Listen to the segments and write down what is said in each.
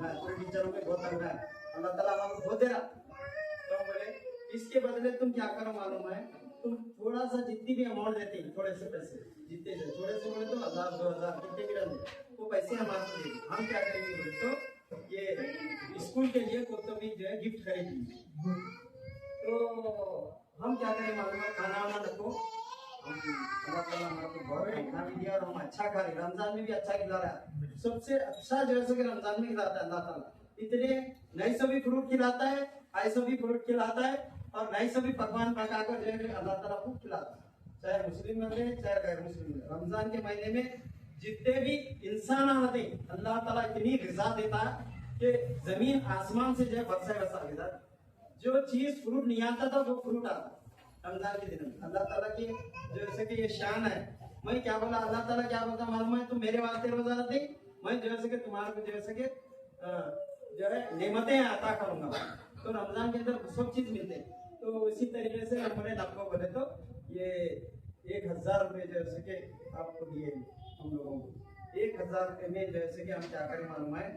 तंग है, पूरे टीचरों पे बहुत तंग है, अल्लाह ताला हमको बहुत दे रहा। तो बोले इसके बदले तुम क्या करो मालूम है, तुम थोड़ा सा जितनी भी अमाउंट देते हैं, थोड़े से पैसे, जितने से थोड़े से बोले तो 1000 2000 कितने भी रहते वो पैसे हम आपको देंगे। हम क्या करेंगे बोले तो ये स्कूल के लिए कोई भी जो है गिफ्ट खरीदेंगे। तो हम क्या करें मालूम है, खाना वाना रखो, हम अल्लाह ताला हमको बहुत खाना भी दिया और हम अच्छा खा रहे, रमजान में भी अच्छा खिला रहा है। सबसे अच्छा जो है कि रमजान में खिलाता है अल्लाह ताला, इतने नई सभी फ्रूट खिलाता है, ऐसे भी फ्रूट खिलाता है और नई सभी पकवान पकाकर जो है अल्लाह ताला खूब खिलाता है, चाहे मुस्लिम रहे चाहे गैर मुस्लिम रहे। रमजान के महीने में जितने भी इंसान आते हैं अल्लाह ताला इतनी रिजा देता है कि जमीन आसमान से जो है बरसा बरसा देता है। जो चीज फ्रूट नहीं आता था वो फ्रूट आता रमजान के दिन में। अल्लाह ताला की जैसे कि ये शान है। मैं क्या बोला, अल्लाह ताला क्या बोलता मालूम है, तुम मेरे वास्ते रोजा रखते, मैं जैसे कि तुम्हारे को जैसे कि जो है नेमतें अता करूंगा। तो रमजान के अंदर सब चीज मिलते हैं। तो इसी तरीके से हमारे आपको बोले तो ये 1000 रुपये जैसे कि आपको दिए हम लोगों को 1000 रुपये में जैसे कि हम क्या करें मालूम है,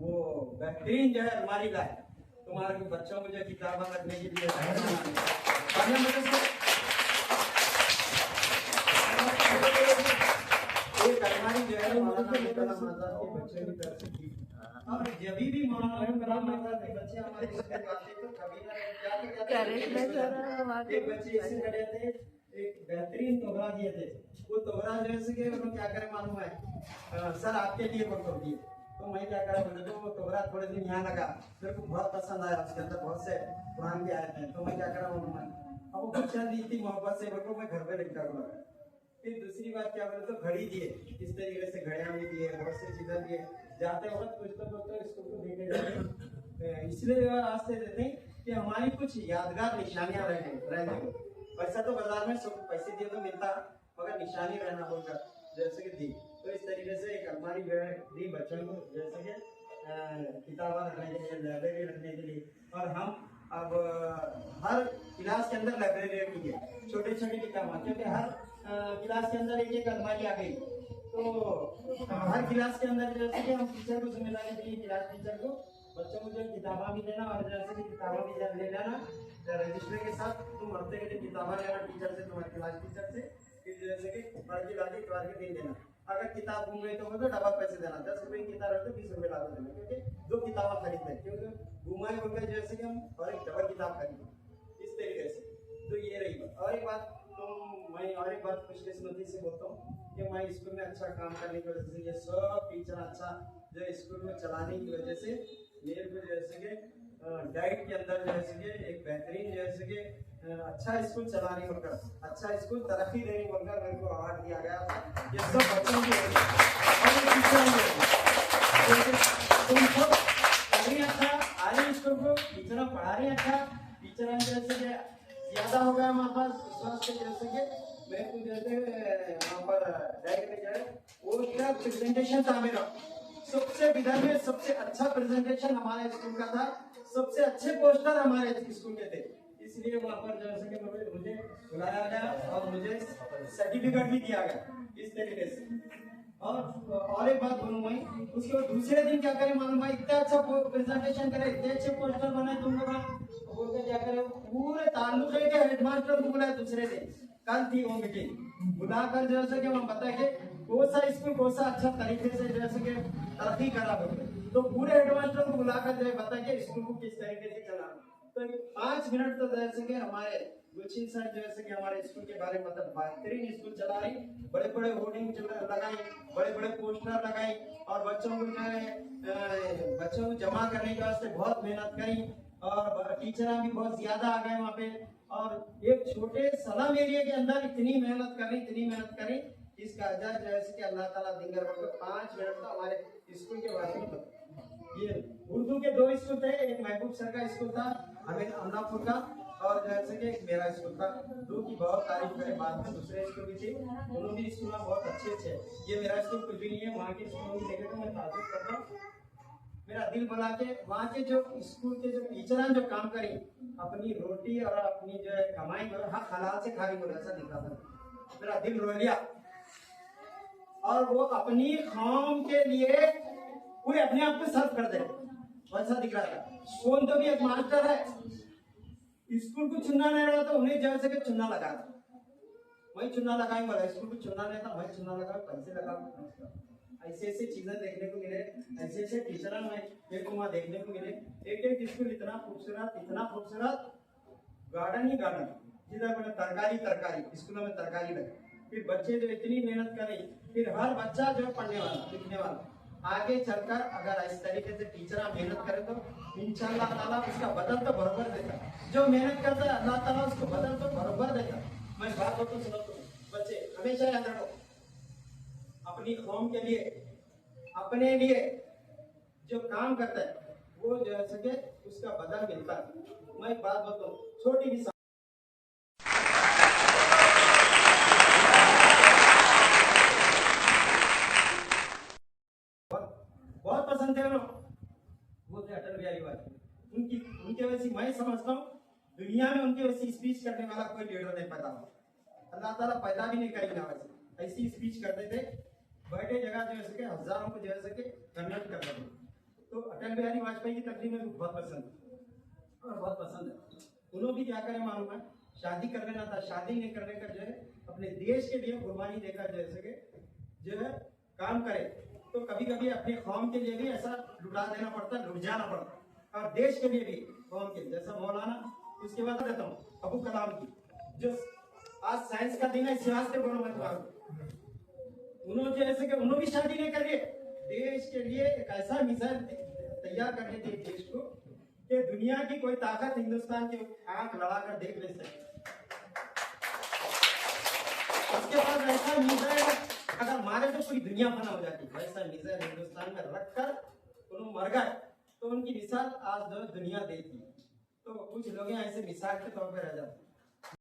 वो बेहतरीन जो है अलमारी लाए तुम्हारे बच्चों को जो किताबें रखने के लिए एक अलमारी जो है मौलाना कलाम आजाद के बच्चे की तरफ से की। और जब भी मौलाना कलाम आजाद के बच्चे हमारे स्कूल में आते तो कभी ना क्या एक बच्चे ऐसे खड़े थे, एक बेहतरीन तोहरा दिए थे। वो तोहरा जैसे कि उन्होंने क्या करे मालूम है, सर आपके लिए फोटो दिए। तो मैं क्या करा बोले तो वो तोहरा थोड़े दिन यहाँ लगा, मेरे को बहुत पसंद आया, उसके अंदर बहुत से कुरान के आए थे। तो मैं क्या करा मालूम है, अब वो बच्चा दी थी मोहब्बत से, बोलो मैं घर पे लेकर लगा। फिर दूसरी बात क्या बोले तो घड़ी दिए, इस तरीके से घड़ियां भी दिए, बहुत सी चीजें दिए। जाते वक्त कुछ तो स्कूल को देखे जाते, इसलिए आज से देते हैं कि हमारी कुछ यादगार निशानियां रहने को। पैसा तो बाजार में सब पैसे दिए तो मिलता, मगर निशानी रहना होगा जैसे कि दी। तो इस तरीके से एक अलमारी दी बच्चों को जैसे कि किताबें रखने के लिए, लाइब्रेरी रखने के लिए। और हम अब हर क्लास के अंदर लाइब्रेरी रखी है, छोटे छोटे किताबें, क्योंकि हर क्लास के अंदर एक एक अलमारी आ गई। तो हर क्लास के अंदर जैसे कि हम टीचर को जिम्मेदारी दी, क्लास टीचर को बच्चों को जो किताबा भी देना और जैसे कि किताबा भी ले लेना रजिस्टर के साथ। तुम हफ्ते के लिए किताबा लेना टीचर से, तुम्हारे क्लास टीचर से, फिर जैसे कि पढ़ के लाके इतवार के दिन देना। अगर किताब घूम गई तो डबल पैसे देना, 10 रुपए की किताब है तो 20 रुपए ला देना, क्योंकि दो किताबा खरीदते, क्योंकि घुमाए बोलकर जैसे कि हम और एक डबल किताब खरीदे इस तरीके से। तो ये रही बात। और एक बात मैं और एक बात खुशकिस्मती से बोलता हूँ कि मैं स्कूल में अच्छा काम करने की वजह से ये सब टीचर अच्छा जो स्कूल में चलाने की वजह से मेरे को जैसे कि डाइट के अंदर जैसे कि एक बेहतरीन जैसे कि अच्छा स्कूल चलाने बोलकर, अच्छा स्कूल तरक्की देने बोलकर मेरे को अवार्ड दिया गया था। ये सब बच्चों की तुम सब पढ़ रही अच्छा, आ रही स्कूल को, टीचर पढ़ा रही अच्छा, टीचर जैसे कि ज्यादा हो गया हमारे पास विश्वास के जैसे कि मेरे को जैसे वहाँ पर डाइट में जाए वो क्या प्रेजेंटेशन था मेरा, सबसे विधान में सबसे अच्छा प्रेजेंटेशन हमारे स्कूल का था, सबसे अच्छे पोस्टर हमारे स्कूल के थे। इसलिए वहाँ पर जैसे कि मुझे बुलाया गया और मुझे सर्टिफिकेट भी दिया गया इस तरीके से। और एक बात बोलूँ मैं, उसके बाद दूसरे दिन क्या करें मालूम भाई, इतना अच्छा प्रेजेंटेशन करे, इतने अच्छे पोस्टर बनाए तुम लोग, बोलते क्या करे पूरे ताल्लुके के हेडमास्टर को बुलाए दूसरे दिन। कल थी वो मीटिंग, बुलाकर जैसे कि हम बताए कौन सा स्कूल कौन सा अच्छा तरीके से जैसे कि तरक्की करा बोलते, तो पूरे हेडमास्टर को बुलाकर जो बताए स्कूल को किस तरीके से चला। तो 5 मिनट तो जैसे कि हमारे गुलशीन सर जैसे कि हमारे स्कूल के बारे में मतलब बेहतरीन स्कूल चला रही, बड़े बड़े होर्डिंग लगाई, बड़े बड़े पोस्टर लगाई और बच्चों को जो है बच्चों को जमा करने के वास्ते बहुत मेहनत करी और टीचर भी बहुत ज्यादा आ गए वहाँ पे। और एक छोटे सलाम एरिया के अंदर इतनी मेहनत करी इसका अजर जैसे कि अल्लाह ताला दिनगर को 5 मिनट तो हमारे स्कूल के बारे में। ये उर्दू के 2 स्कूल थे, एक महबूब सर का स्कूल था हमें अमनापुर का, और जैसे कि एक मेरा स्कूल था, दो की बहुत तारीफ करे। बाद में दूसरे स्कूल भी थे, दोनों भी स्कूल बहुत अच्छे थे। ये मेरा स्कूल कुछ भी नहीं है, वहाँ के स्कूलों की देखे तो मैं ताजुब करता हूँ, मेरा दिल बना के वहाँ के जो स्कूल के जो टीचर जो काम करी, अपनी रोटी और अपनी जो है कमाई और हाँ हलाल से खा रही हो ऐसा दिखा था, मेरा दिल रो लिया। और वो अपनी कौम के लिए पूरे अपने आप को सर्व कर दे, वैसा दिख रहा था। कौन तो भी एक मास्टर है, स्कूल को चुनना नहीं रहा तो उन्हें जैसे कि चुनना लगा, वही चुनना लगाएंगे वाला, स्कूल को चुनना नहीं था वही चुनना लगा, पैसे लगा। ऐसे ऐसे चीजें देखने को मिले, ऐसे ऐसे टीचर मेरे को वहाँ देखने को मिले। एक एक स्कूल इतना खूबसूरत गार्डन ही गार्डन, जिधर मैंने तरकारी स्कूलों में तरकारी लगे। फिर बच्चे जो इतनी मेहनत करें, फिर हर बच्चा जो पढ़ने वाला लिखने वाला आगे चलकर अगर इस तरीके से टीचर मेहनत करे तो इंशाअल्लाह ताला उसका बदल तो बराबर देता। जो मेहनत करता है अल्लाह ताला उसको बदल तो बराबर देता। मैं बात तो सुनो, तो बच्चे हमेशा याद रखो, अपनी कौम के लिए, अपने लिए जो काम करता है वो जो सके उसका बदल मिलता है। मैं एक बात बताऊं, छोटी भी बहुत पसंद थे वो थे अटल बिहारी वाजपेयी। उनके वैसी मैं समझता हूँ दुनिया में उनके वैसी स्पीच करने वाला कोई लीडर नहीं पैदा हुआ, अल्लाह ताला पैदा भी नहीं करेगा वैसे। ऐसी स्पीच करते थे, बैठे जगह जो है हजारों को जो है कन्वर्ट कर देते। तो अटल बिहारी वाजपेयी की तकरीर में बहुत पसंद है और बहुत पसंद है। उन्होंने भी क्या करें मालूम है, शादी कर लेना था, शादी नहीं करने का जो है अपने देश के लिए कुर्बानी देकर जो है काम करे। तो कभी कभी अपने कौम के लिए भी ऐसा लुटा देना पड़ता, लुट जाना पड़ता, और देश के लिए भी कौम के, जैसा मौलाना। उसके बाद देता हूँ अबू कलाम की, जो आज साइंस का दिन है, इतिहास के बोलो मैं उन्होंने जैसे कि उन्होंने भी शादी नहीं करी, देश के लिए एक ऐसा मिसाइल तैयार करने के देश को कि दुनिया की कोई ताकत हिंदुस्तान की आंख लड़ाकर देख नहीं सकती। उसके बाद ऐसा मिसाइल अगर मारे तो पूरी दुनिया बना हो जाती, वैसा मिसाइल हिंदुस्तान में रखकर उन्होंने मर गए। तो उनकी मिसाल आज दुनिया देखी। तो कुछ लोग ऐसे मिसाल के तौर पर रह जाते।